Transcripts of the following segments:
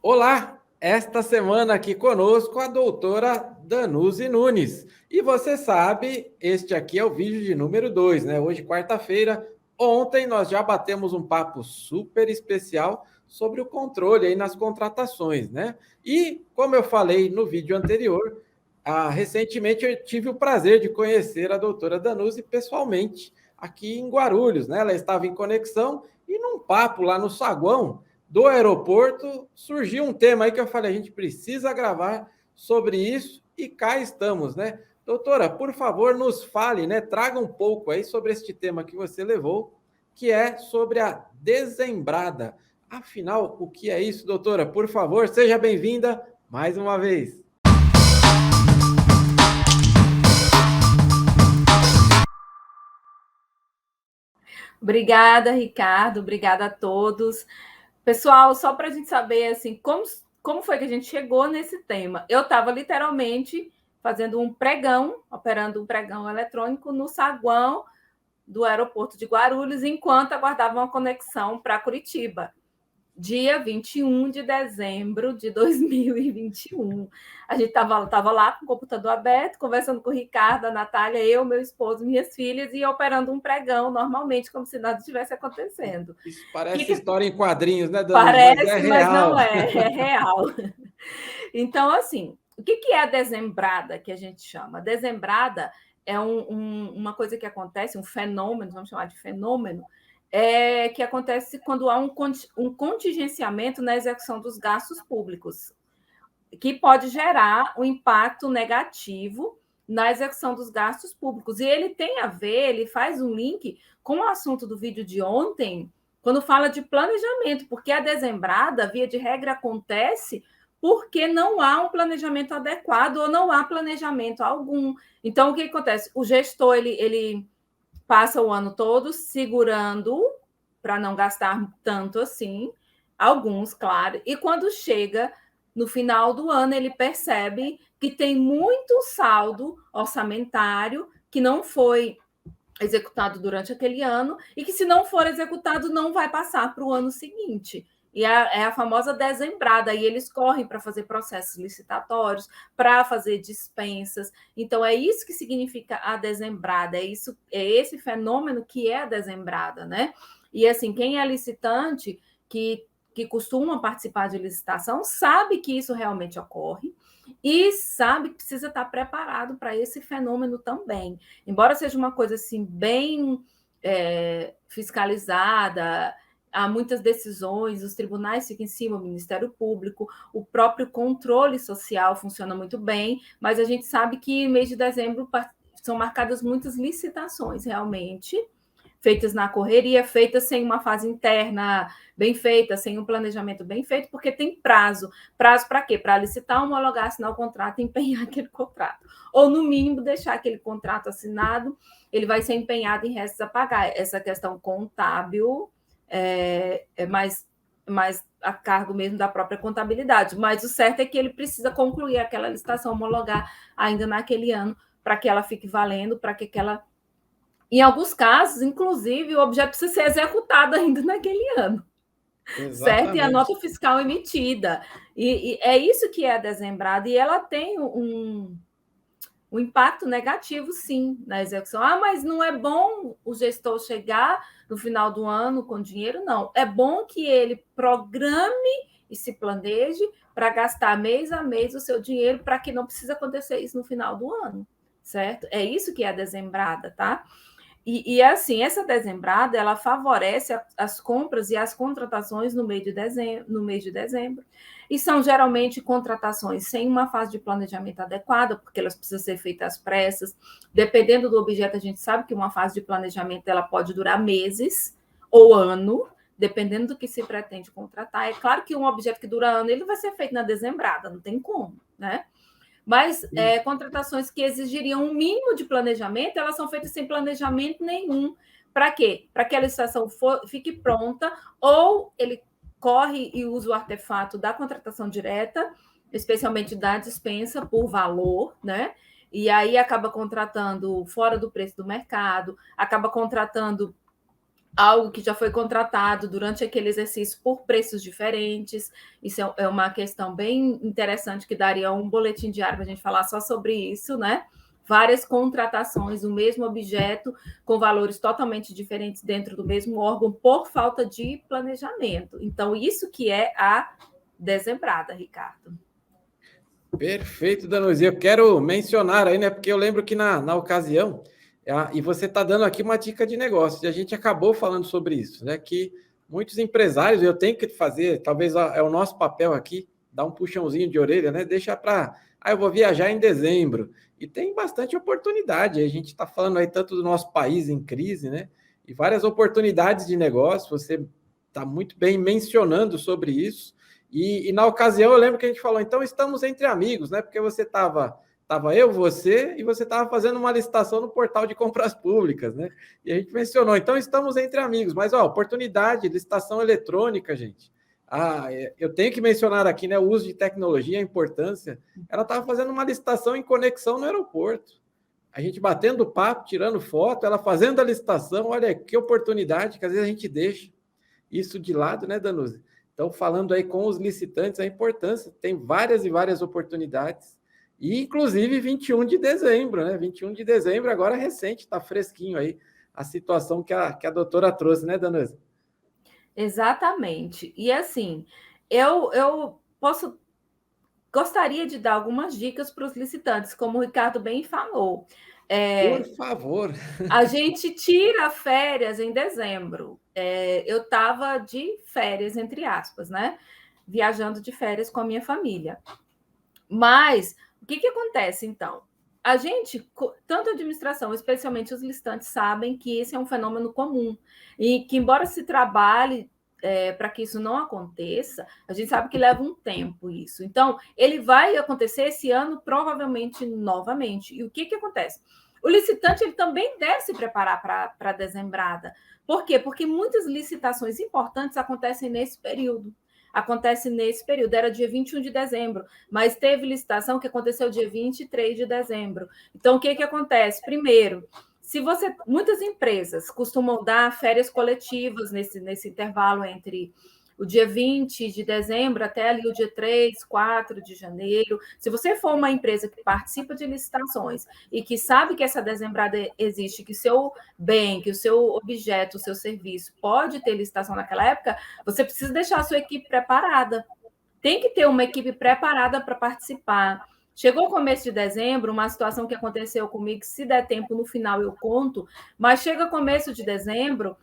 Olá, esta semana aqui conosco a doutora Danuzi Nunes. E você sabe, este aqui é o vídeo de número 2, né? Hoje, quarta-feira. Ontem nós já batemos um papo super especial sobre o controle aí nas contratações, né? E, como eu falei no vídeo anterior, recentemente eu tive o prazer de conhecer a doutora Danuzi pessoalmente, aqui em Guarulhos, né? Ela estava em conexão e num papo lá no saguão do aeroporto, surgiu um tema aí que eu falei, a gente precisa gravar sobre isso e cá estamos, né? Doutora, por favor, nos fale, né? Traga um pouco aí sobre este tema que você levou, que é sobre a dezembrada. Afinal, o que é isso, doutora? Por favor, seja bem-vinda mais uma vez. Obrigada, Ricardo. Obrigada a todos. Pessoal, só para a gente saber assim, como foi que a gente chegou nesse tema. Eu estava literalmente fazendo um pregão, operando um pregão eletrônico no saguão do aeroporto de Guarulhos, enquanto aguardava uma conexão para Curitiba. Dia 21 de dezembro de 2021. A gente estava lá com o computador aberto, conversando com o Ricardo, a Natália, eu, meu esposo, minhas filhas, e operando um pregão normalmente, como se nada estivesse acontecendo. Isso parece história em quadrinhos, né, Danuzi? Mas é Parece, mas real. não é real. Então, assim, o que é a dezembrada que a gente chama? A dezembrada é uma coisa que acontece, um fenômeno, vamos chamar de fenômeno, que acontece quando há um contingenciamento na execução dos gastos públicos, que pode gerar um impacto negativo na execução dos gastos públicos. E ele tem a ver, ele faz um link com o assunto do vídeo de ontem, quando fala de planejamento, porque a dezembrada, via de regra, acontece porque não há um planejamento adequado ou não há planejamento algum. Então, o que acontece? O gestor ele passa o ano todo segurando para não gastar tanto assim, alguns, claro, e quando chega no final do ano, ele percebe que tem muito saldo orçamentário que não foi executado durante aquele ano e que, se não for executado, não vai passar para o ano seguinte. E é a famosa dezembrada, e eles correm para fazer processos licitatórios, para fazer dispensas. Então, é isso que significa a dezembrada, é esse fenômeno que é a dezembrada, né? E assim, quem é licitante, que costuma participar de licitação, sabe que isso realmente ocorre e sabe que precisa estar preparado para esse fenômeno também. Embora seja uma coisa assim bem fiscalizada, há muitas decisões, os tribunais ficam em cima, o Ministério Público, o próprio controle social funciona muito bem, mas a gente sabe que no mês de dezembro são marcadas muitas licitações, realmente, feitas na correria, feitas sem uma fase interna bem feita, sem um planejamento bem feito, porque tem prazo. Prazo para quê? Para licitar, homologar, assinar o contrato e empenhar aquele contrato. Ou, no mínimo, deixar aquele contrato assinado, ele vai ser empenhado em restos a pagar. Essa questão contábil é mais a cargo mesmo da própria contabilidade. Mas o certo é que ele precisa concluir aquela licitação, homologar ainda naquele ano, para que ela fique valendo, para que aquela... Em alguns casos, inclusive, o objeto precisa ser executado ainda naquele ano. Certo? E a nota fiscal emitida. E é isso que é a dezembrada, e ela tem um impacto negativo, sim, na execução. Mas não é bom o gestor chegar no final do ano com dinheiro? Não. É bom que ele programe e se planeje para gastar mês a mês o seu dinheiro, para que não precise acontecer isso no final do ano, certo? É isso que é a dezembrada, tá? E assim, essa dezembrada, ela favorece as compras e as contratações no mês de dezembro, e são geralmente contratações sem uma fase de planejamento adequada, porque elas precisam ser feitas às pressas. Dependendo do objeto, a gente sabe que uma fase de planejamento ela pode durar meses ou ano, dependendo do que se pretende contratar. É claro que um objeto que dura ano, ele vai ser feito na dezembrada, não tem como, né? Mas contratações que exigiriam um mínimo de planejamento, elas são feitas sem planejamento nenhum. Para quê? Para que a licitação fique pronta, ou ele corre e usa o artefato da contratação direta, especialmente da dispensa por valor, né? E aí acaba contratando fora do preço do mercado, acaba contratando algo que já foi contratado durante aquele exercício por preços diferentes. Isso é uma questão bem interessante, que daria um boletim diário para a gente falar só sobre isso, né? Várias contratações do mesmo objeto com valores totalmente diferentes dentro do mesmo órgão por falta de planejamento. Então, isso que é a dezembrada, Ricardo. Perfeito, Danuzi. Eu quero mencionar aí, né? Porque eu lembro que na ocasião, e você está dando aqui uma dica de negócio, e a gente acabou falando sobre isso, né? Que muitos empresários, eu tenho que fazer, talvez é o nosso papel aqui, dar um puxãozinho de orelha, né? Deixa para. Eu vou viajar em dezembro. E tem bastante oportunidade. A gente está falando aí tanto do nosso país em crise, né? E várias oportunidades de negócio. Você está muito bem mencionando sobre isso. E na ocasião eu lembro que a gente falou, então estamos entre amigos, né? Porque você estava eu, você, e você estava fazendo uma licitação no portal de compras públicas, né? E a gente mencionou, então estamos entre amigos, mas ó, oportunidade, licitação eletrônica, gente. Eu tenho que mencionar aqui, né, o uso de tecnologia, a importância. Ela estava fazendo uma licitação em conexão no aeroporto. A gente batendo papo, tirando foto, ela fazendo a licitação, olha que oportunidade que às vezes a gente deixa isso de lado, né, Danuzi? Então, falando aí com os licitantes, a importância, tem várias e várias oportunidades, e inclusive 21 de dezembro, né? 21 de dezembro, agora recente, está fresquinho aí a situação que a doutora trouxe, né, Danuzi? Exatamente. E assim, eu gostaria de dar algumas dicas para os licitantes, como o Ricardo bem falou. Por favor. A gente tira férias em dezembro. Eu estava de férias, entre aspas, né? Viajando de férias com a minha família. Mas o que acontece, então? A gente, tanto a administração, especialmente os licitantes, sabem que esse é um fenômeno comum e que, embora se trabalhe para que isso não aconteça, a gente sabe que leva um tempo isso. Então, ele vai acontecer esse ano, provavelmente, novamente. E o que acontece? O licitante ele também deve se preparar para a dezembrada. Por quê? Porque muitas licitações importantes acontecem nesse período. Era dia 21 de dezembro, mas teve licitação que aconteceu dia 23 de dezembro. Então, o que acontece? Primeiro, muitas empresas costumam dar férias coletivas nesse intervalo entre o dia 20 de dezembro até ali o dia 3, 4 de janeiro. Se você for uma empresa que participa de licitações e que sabe que essa dezembrada existe, que seu bem, que o seu objeto, o seu serviço pode ter licitação naquela época, você precisa deixar a sua equipe preparada. Tem que ter uma equipe preparada para participar. Chegou o começo de dezembro, uma situação que aconteceu comigo, se der tempo no final eu conto, mas chega começo de dezembro,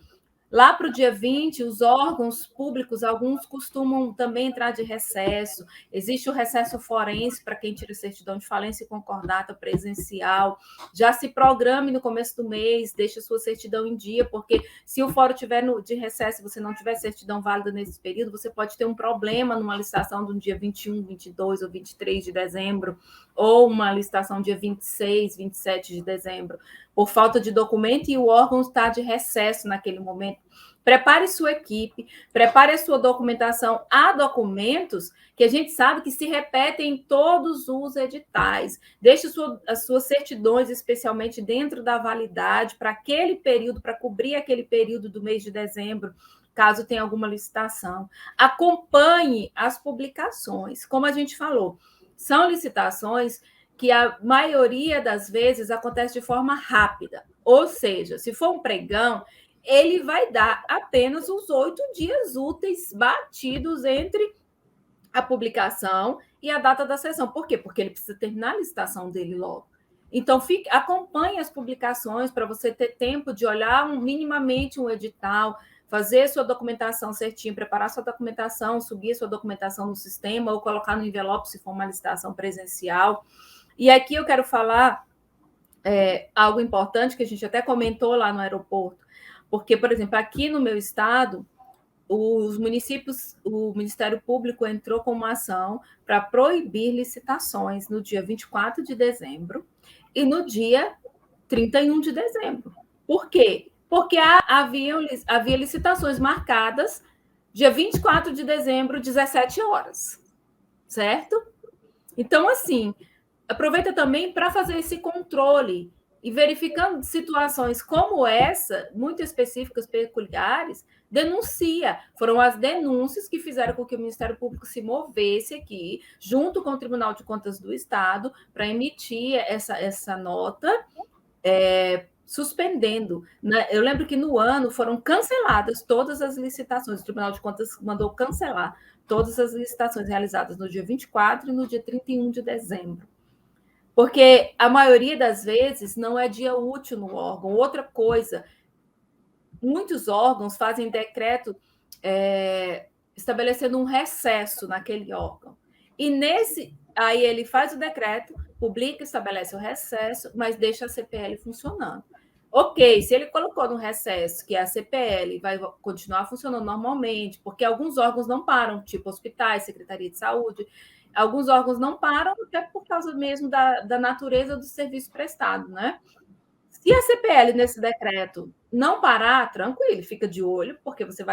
lá para o dia 20, os órgãos públicos, alguns costumam também entrar de recesso. Existe o recesso forense para quem tira certidão de falência e concordata presencial. Já se programe no começo do mês, deixe a sua certidão em dia, porque se o fórum tiver de recesso e você não tiver certidão válida nesse período, você pode ter um problema numa licitação do dia 21, 22 ou 23 de dezembro, ou uma licitação dia 26, 27 de dezembro, por falta de documento e o órgão está de recesso naquele momento. Prepare sua equipe, prepare a sua documentação. Há documentos que a gente sabe que se repetem em todos os editais. Deixe as suas certidões, especialmente dentro da validade, para aquele período, para cobrir aquele período do mês de dezembro, caso tenha alguma licitação. Acompanhe as publicações. Como a gente falou, são licitações que a maioria das vezes acontece de forma rápida. Ou seja, se for um pregão, ele vai dar apenas os 8 dias úteis batidos entre a publicação e a data da sessão. Por quê? Porque ele precisa terminar a licitação dele logo. Então, acompanhe as publicações para você ter tempo de olhar minimamente um edital, fazer sua documentação certinho, preparar sua documentação, subir sua documentação no sistema ou colocar no envelope se for uma licitação presencial. E aqui eu quero falar algo importante que a gente até comentou lá no aeroporto, porque, por exemplo, aqui no meu estado, os municípios, o Ministério Público entrou com uma ação para proibir licitações no dia 24 de dezembro e no dia 31 de dezembro. Por quê? Porque havia licitações marcadas dia 24 de dezembro, 17 horas, certo? Então, assim, aproveita também para fazer esse controle. E verificando situações como essa, muito específicas, peculiares, denuncia. Foram as denúncias que fizeram com que o Ministério Público se movesse aqui, junto com o Tribunal de Contas do Estado, para emitir essa nota, suspendendo. Eu lembro que no ano foram canceladas todas as licitações. O Tribunal de Contas mandou cancelar todas as licitações realizadas no dia 24 e no dia 31 de dezembro. Porque a maioria das vezes não é dia útil no órgão. Outra coisa, muitos órgãos fazem decreto estabelecendo um recesso naquele órgão. E aí ele faz o decreto, publica, estabelece o recesso, mas deixa a CPL funcionando. Ok, se ele colocou no recesso que a CPL vai continuar funcionando normalmente, porque alguns órgãos não param, tipo hospitais, Secretaria de Saúde, alguns órgãos não param, até por causa mesmo da natureza do serviço prestado, né? Se a CPL, nesse decreto, não parar, tranquilo, fica de olho, porque você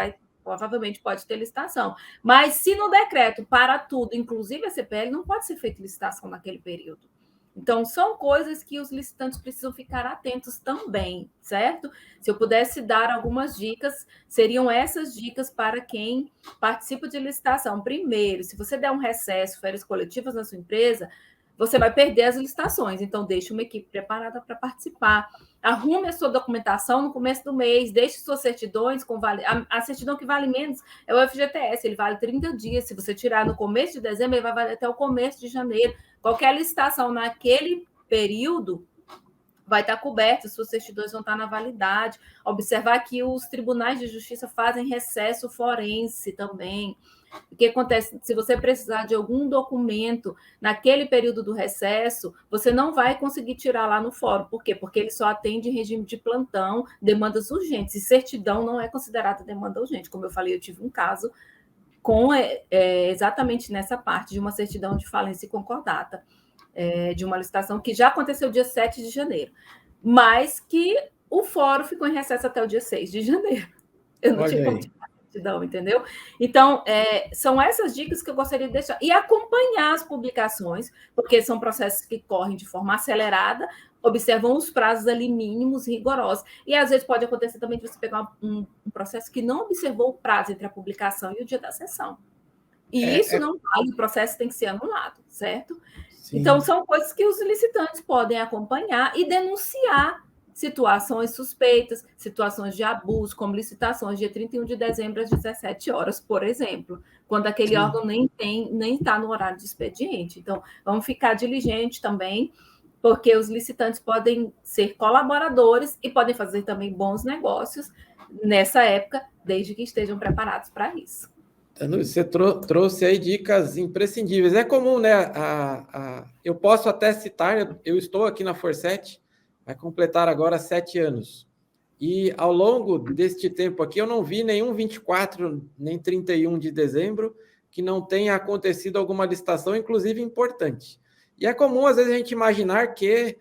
provavelmente pode ter licitação. Mas se no decreto para tudo, inclusive a CPL, não pode ser feita licitação naquele período. Então, são coisas que os licitantes precisam ficar atentos também, certo? Se eu pudesse dar algumas dicas, seriam essas dicas para quem participa de licitação. Primeiro, se você der um recesso, férias coletivas na sua empresa, você vai perder as licitações. Então, deixe uma equipe preparada para participar. Arrume a sua documentação no começo do mês, deixe suas certidões com a certidão que vale menos é o FGTS, ele vale 30 dias. Se você tirar no começo de dezembro, ele vai valer até o começo de janeiro. Qualquer licitação naquele período vai estar coberta, suas certidões vão estar na validade. Observar que os tribunais de justiça fazem recesso forense também. O que acontece? Se você precisar de algum documento naquele período do recesso, você não vai conseguir tirar lá no fórum. Por quê? Porque ele só atende em regime de plantão, demandas urgentes. E certidão não é considerada demanda urgente. Como eu falei, eu tive um caso com exatamente nessa parte de uma certidão de falência e concordata, de uma licitação que já aconteceu dia 7 de janeiro, mas que o fórum ficou em recesso até o dia 6 de janeiro. Eu não tinha como tirar a certidão, entendeu? Então, são essas dicas que eu gostaria de deixar. E acompanhar as publicações, porque são processos que correm de forma acelerada, observam os prazos ali mínimos, rigorosos. E às vezes pode acontecer também de você pegar um processo que não observou o prazo entre a publicação e o dia da sessão. E isso não vale, o processo tem que ser anulado, certo? Sim. Então, são coisas que os licitantes podem acompanhar e denunciar situações suspeitas, situações de abuso, como licitações dia 31 de dezembro às 17 horas, por exemplo, quando aquele órgão nem está no horário de expediente. Então, vamos ficar diligente também, porque os licitantes podem ser colaboradores e podem fazer também bons negócios nessa época, desde que estejam preparados para isso. Você trouxe aí dicas imprescindíveis. É comum, né? Eu posso até citar, eu estou aqui na Forset, vai completar agora 7 anos. E ao longo deste tempo aqui, eu não vi nenhum 24, nem 31 de dezembro que não tenha acontecido alguma licitação, inclusive importante. E é comum, às vezes, a gente imaginar que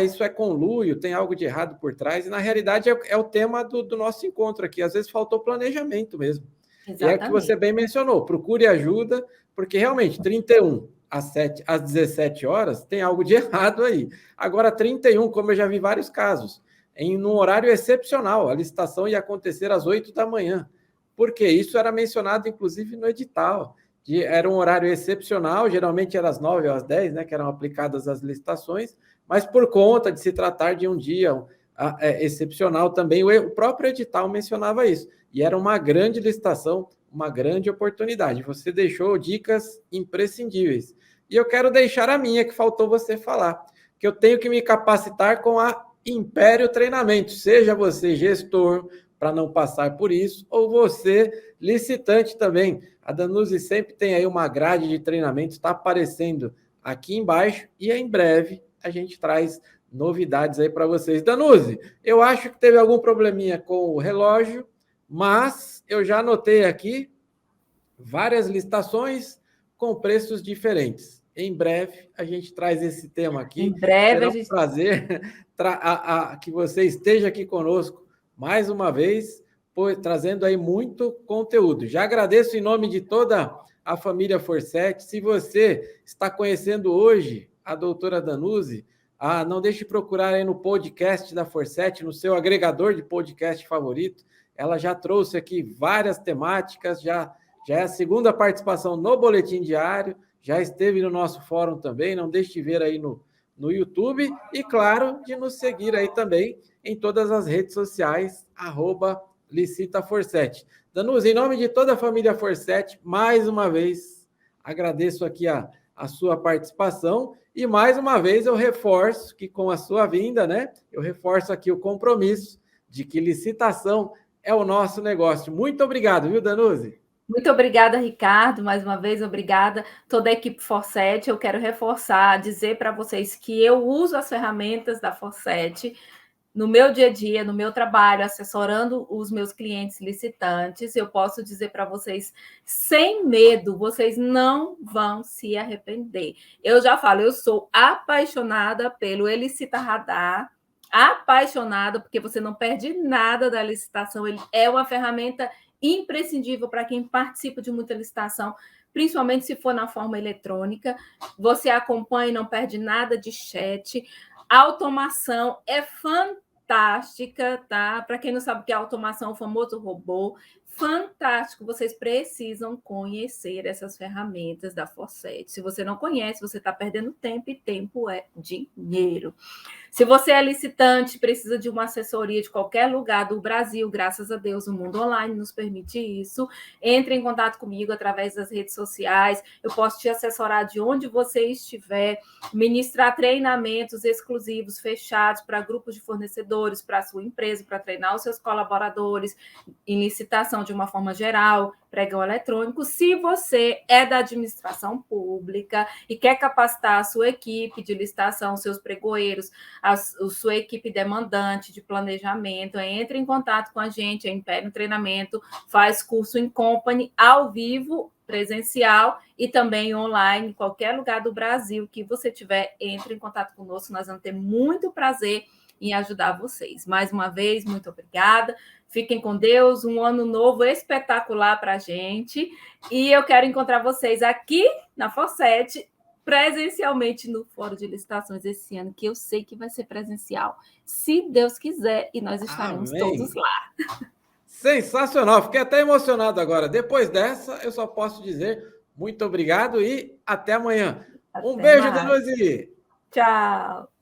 isso é conluio, tem algo de errado por trás, e na realidade é o tema do nosso encontro aqui. Às vezes faltou planejamento mesmo. Exatamente. E é o que você bem mencionou, procure ajuda, porque realmente 31 às 17 horas tem algo de errado aí. Agora 31, como eu já vi vários casos, num horário excepcional, a licitação ia acontecer às 8 da manhã. Por quê? Isso era mencionado, inclusive, no edital. Era um horário excepcional, geralmente era às 9 ou às 10, né, que eram aplicadas as licitações, mas por conta de se tratar de um dia excepcional também, o próprio edital mencionava isso. E era uma grande licitação, uma grande oportunidade. Você deixou dicas imprescindíveis. E eu quero deixar a minha, que faltou você falar, que eu tenho que me capacitar com a Império Treinamento, seja você gestor, para não passar por isso, ou você licitante também. A Danuzzi sempre tem aí uma grade de treinamento, está aparecendo aqui embaixo, e em breve a gente traz novidades aí para vocês. Danuzzi, eu acho que teve algum probleminha com o relógio, mas eu já anotei aqui várias licitações com preços diferentes. Em breve a gente traz esse tema aqui. Em breve será um prazer que você esteja aqui conosco mais uma vez, trazendo aí muito conteúdo. Já agradeço em nome de toda a família Forset. Se você está conhecendo hoje a doutora Danuzzi, Não deixe de procurar aí no podcast da Forset, no seu agregador de podcast favorito. Ela já trouxe aqui várias temáticas, já é a segunda participação no Boletim Diário, já esteve no nosso fórum também. Não deixe de ver aí no YouTube e, claro, de nos seguir aí também em todas as redes sociais, @LicitaForset. Danusa, em nome de toda a família Forset, mais uma vez agradeço aqui a sua participação e mais uma vez eu reforço que com a sua vinda, né, eu reforço aqui o compromisso de que licitação é o nosso negócio. Muito obrigado, viu, Danusa? Muito obrigada, Ricardo. Mais uma vez, obrigada toda a equipe Forset. Eu quero reforçar, dizer para vocês que eu uso as ferramentas da Forset no meu dia a dia, no meu trabalho, assessorando os meus clientes licitantes. Eu posso dizer para vocês, sem medo, vocês não vão se arrepender. Eu já falo, eu sou apaixonada pelo Elicita Radar, apaixonada, porque você não perde nada da licitação. Ele é uma ferramenta imprescindível para quem participa de muita licitação, principalmente se for na forma eletrônica. Você acompanha e não perde nada de chat. A automação é fantástica, tá? Para quem não sabe o que é automação, o famoso robô, fantástico. Vocês precisam conhecer essas ferramentas da Forset. Se você não conhece, você está perdendo tempo, e tempo é dinheiro. Se você é licitante, precisa de uma assessoria de qualquer lugar do Brasil, graças a Deus, o mundo online nos permite isso. Entre em contato comigo através das redes sociais. Eu posso te assessorar de onde você estiver, ministrar treinamentos exclusivos, fechados para grupos de fornecedores, para a sua empresa, para treinar os seus colaboradores, em licitação de uma forma geral, pregão eletrônico. Se você é da administração pública e quer capacitar a sua equipe de licitação, seus pregoeiros, a sua equipe demandante de planejamento, entre em contato com a gente, a Império Treinamento, faz curso em company, ao vivo, presencial e também online, em qualquer lugar do Brasil que você tiver, entre em contato conosco, nós vamos ter muito prazer em ajudar vocês. Mais uma vez, muito obrigada. Fiquem com Deus, um ano novo espetacular para a gente. E eu quero encontrar vocês aqui na Forset, presencialmente no Fórum de Licitações esse ano, que eu sei que vai ser presencial, se Deus quiser, e nós estaremos todos lá. Sensacional, fiquei até emocionado agora. Depois dessa, eu só posso dizer muito obrigado e até amanhã. Um beijo, Danusa! Tchau!